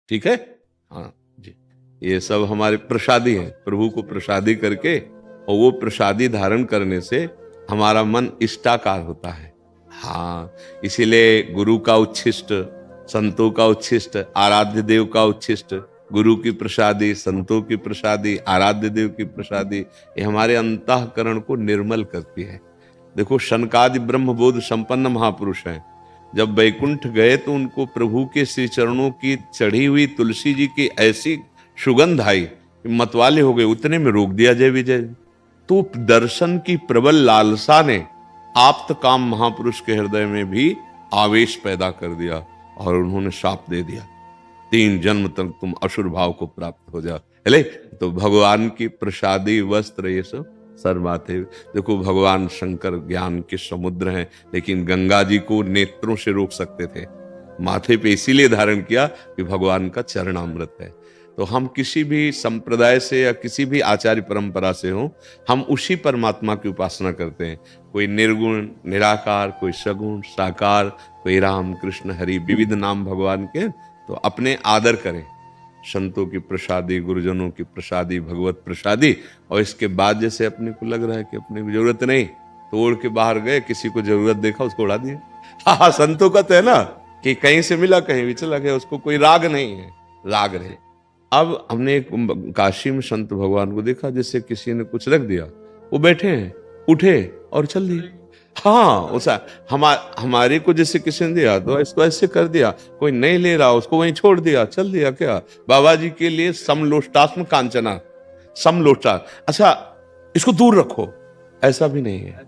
ठीक है। हाँ जी, ये सब हमारे प्रसादी हैं, प्रभु को प्रसादी करके, और वो प्रसादी धारण करने से हमारा मन इष्टाकार होता है। हाँ, इसीलिए गुरु का उच्छिष्ट, संतों का उच्छिष्ट, आराध्य देव का उच्छिष्ट, गुरु की प्रसादी, संतों की प्रसादी, आराध्य देव की प्रसादी, ये हमारे अंतःकरण को निर्मल करती है। देखो, शनकादि ब्रह्मबोध संपन्न महापुरुष हैं, जब वैकुंठ गए तो उनको प्रभु के श्री चरणों की चढ़ी हुई तुलसी जी की ऐसी सुगंध आई कि मतवाले हो गए, उतने में रोक दिया जय विजय। तो दर्शन की प्रबल लालसा ने आप्त काम महापुरुष के हृदय में भी आवेश पैदा कर दिया, और उन्होंने शाप दे दिया, 3 जन्म तक तुम असुर भाव को प्राप्त हो जाओ। हेले, तो भगवान की प्रसादी वस्त्र ये सब सर माथे। देखो, भगवान शंकर ज्ञान के समुद्र हैं, लेकिन गंगा जी को नेत्रों से रोक सकते थे, माथे पे इसीलिए धारण किया कि भगवान का चरणामृत है। तो हम किसी भी संप्रदाय से या किसी भी आचार्य परंपरा से हो, हम उसी परमात्मा की उपासना करते हैं। कोई निर्गुण निराकार, कोई सगुण साकार, कोई राम कृष्ण हरि, विविध नाम भगवान के। तो अपने आदर करें, संतों की प्रसादी, गुरुजनों की प्रसादी, भगवत प्रसादी। और इसके बाद जैसे अपने को लग रहा है कि अपने को जरूरत नहीं, तोड़ के बाहर गए, किसी को जरूरत देखा उसको उड़ा दिया। हाँ, संतों का तो है ना कि कहीं से मिला कहीं भी चला गया, उसको कोई राग नहीं है, राग नहीं। अब हमने एक काशी में संत भगवान को देखा, जिससे किसी ने कुछ रख दिया, वो बैठे हैं, उठे और चल दिए। हाँ, उसा हमारे को जैसे किसी ने दिया तो इसको ऐसे कर दिया, कोई नहीं ले रहा उसको वहीं छोड़ दिया, चल दिया। क्या बाबा जी के लिए समलोष्टास्म कांचना, समलोष्टा, अच्छा इसको दूर रखो, ऐसा भी नहीं है।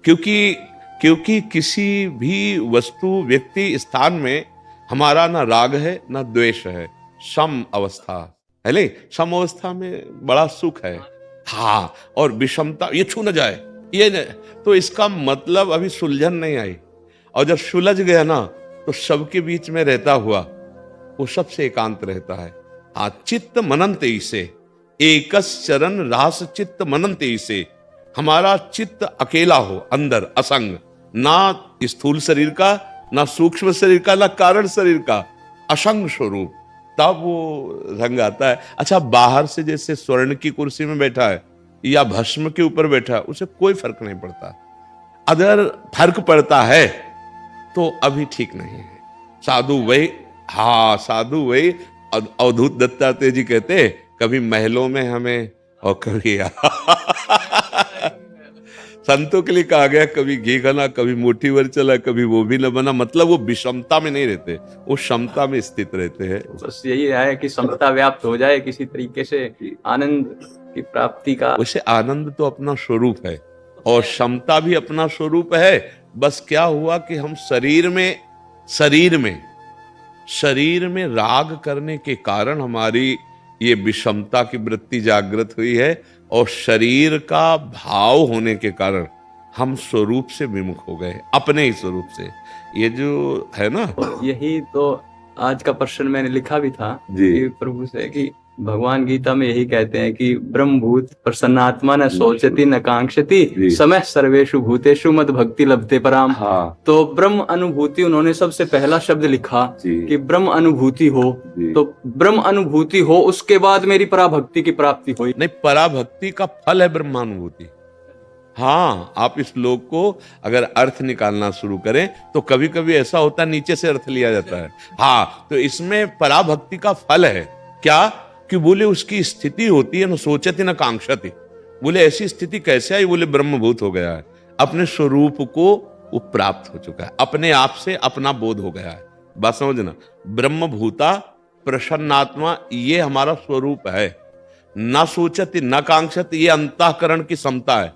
क्योंकि किसी भी वस्तु, व्यक्ति, स्थान में हमारा ना राग है ना द्वेष है, सम अवस्था है। ले, सम अवस्था में बड़ा सुख है। हाँ, और विषमता, ये छू न जाए, ये न, तो इसका मतलब अभी सुलझन नहीं आई। और जब सुलझ गया ना, तो सबके बीच में रहता हुआ वो सबसे एकांत रहता है। हाँ, चित्त मनंत से, एकस चरण रास चित्त मनंत से, हमारा चित्त अकेला हो अंदर, असंग, ना स्थूल शरीर का, ना सूक्ष्म शरीर का, ना कारण शरीर का, असंग स्वरूप, तब वो रंग आता है। अच्छा, बाहर से जैसे स्वर्ण की कुर्सी में बैठा है या भस्म के ऊपर बैठा है, उसे कोई फर्क नहीं पड़ता। अगर फर्क पड़ता है तो अभी ठीक नहीं है। साधु वही, हाँ साधु वही। अवधूत दत्तात्रेय जी कहते, कभी महलों में हमें और कभी संतों के लिए कहा गया, कभी घी खाना, कभी मुट्ठी भर चला, कभी वो भी न बना। मतलब वो विषमता में नहीं रहते, वो क्षमता में स्थित रहते हैं। बस यही है कि समता व्याप्त हो जाए किसी तरीके से, आनंद की प्राप्ति का। वैसे आनंद तो अपना स्वरूप है और क्षमता भी अपना स्वरूप है। बस क्या हुआ कि हम शरीर में राग करने के कारण हमारी ये विषमता की वृत्ति जागृत हुई है, और शरीर का भाव होने के कारण हम स्वरूप से विमुख हो गए, अपने ही स्वरूप से। ये जो है ना, यही तो आज का प्रश्न मैंने लिखा भी था कि प्रभु से, कि भगवान गीता में यही कहते हैं कि ब्रह्मभूत प्रसन्नात्मा न सोचती न कांक्षति, समय सर्वेषु भूतेषु मद भक्ति लभते पराम। हाँ। तो ब्रह्म अनुभूति उन्होंने सबसे पहला शब्द लिखा कि ब्रह्म अनुभूति हो, तो ब्रह्म अनुभूति हो, उसके बाद मेरी पराभक्ति की प्राप्ति हुई। नहीं, पराभक्ति का फल है ब्रह्मानुभूति। हाँ, आप इस श्लोक को अगर अर्थ निकालना शुरू करें तो कभी कभी ऐसा होता है नीचे से अर्थ लिया जाता है। हाँ, तो इसमें पराभक्ति का फल है क्या कि बोले उसकी स्थिति होती है न सोचती न कांक्षती। बोले ऐसी स्थिति कैसे आई? बोले ब्रह्मभूत हो गया है, अपने स्वरूप को वो प्राप्त हो चुका है, अपने आप से अपना बोध हो गया है। बात समझना, ब्रह्मभूता प्रसन्नात्मा, ये हमारा स्वरूप है। न सोचती न कांक्षती, ये अंतःकरण की समता है,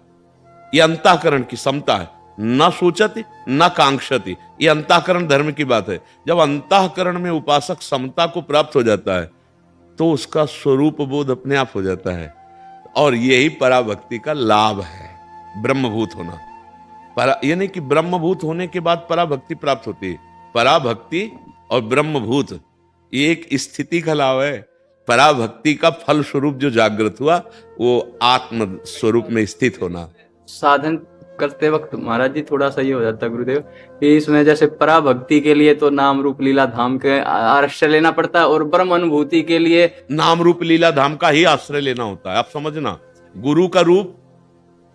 ये अंतःकरण की समता है। न सोचती न कांक्षती, ये अंतःकरण धर्म की बात है। जब अंतःकरण में उपासक समता को प्राप्त हो जाता है तो उसका स्वरूप बोध अपने आप हो जाता है, और यही पराभक्ति का लाभ है, ब्रह्मभूत होना। ये नहीं कि ब्रह्मभूत होने के बाद पराभक्ति प्राप्त होती है। पराभक्ति और ब्रह्मभूत ये एक स्थिति का लाभ है। पराभक्ति का फल स्वरूप जो जागृत हुआ वो आत्म स्वरूप में स्थित होना। साधन करते वक्त महाराज जी थोड़ा सा ये हो जाता है गुरुदेव कि इसमें जैसे पराभक्ति के लिए तो नाम रूप लीला धाम के आश्रय लेना पड़ता है और ब्रह्म अनुभूति के लिए नाम रूप लीला धाम का ही आश्रय लेना होता है। आप समझना, गुरु का रूप,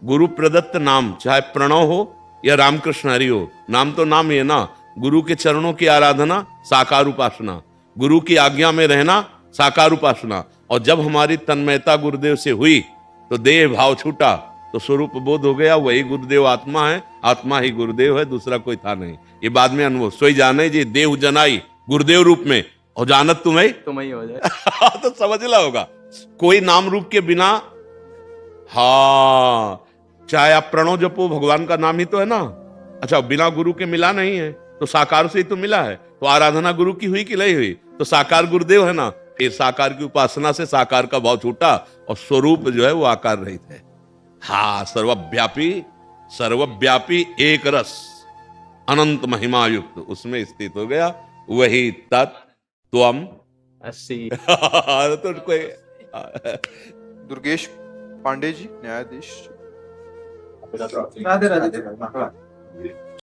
गुरु प्रदत्त नाम, चाहे प्रणव हो या रामकृष्ण हरि हो, नाम तो नाम ही है ना। गुरु के चरणों की आराधना साकार उपासना, गुरु की आज्ञा में रहना साकार उपासना। और जब हमारी तन्मयता गुरुदेव से हुई तो देह भाव छूटा, तो स्वरूप बोध हो गया, वही गुरुदेव आत्मा है, आत्मा ही गुरुदेव है, दूसरा कोई था नहीं। ये बाद में अनुभव, सोई जाने जी देव जनाई गुरुदेव रूप में, और जानत तुम्हें ही हो जाए तो समझ ला होगा। कोई नाम रूप के बिना, हाँ, चाहे आप प्रणव जपो, भगवान का नाम ही तो है ना। अच्छा, बिना गुरु के मिला नहीं है, तो साकार से ही तो मिला है। तो आराधना गुरु की हुई कि नहीं हुई, तो साकार गुरुदेव है ना। फिर साकार की उपासना से साकार का भाव छूटा और स्वरूप जो है वो आकार रहित है। हाँ, सर्वव्यापी एक रस अनंत महिमा युक्त, उसमें स्थित हो गया, वही तत्त्वम अस्सी। तो कोई दुर्गेश पांडे जी, न्यायाधीश। राधे राधे।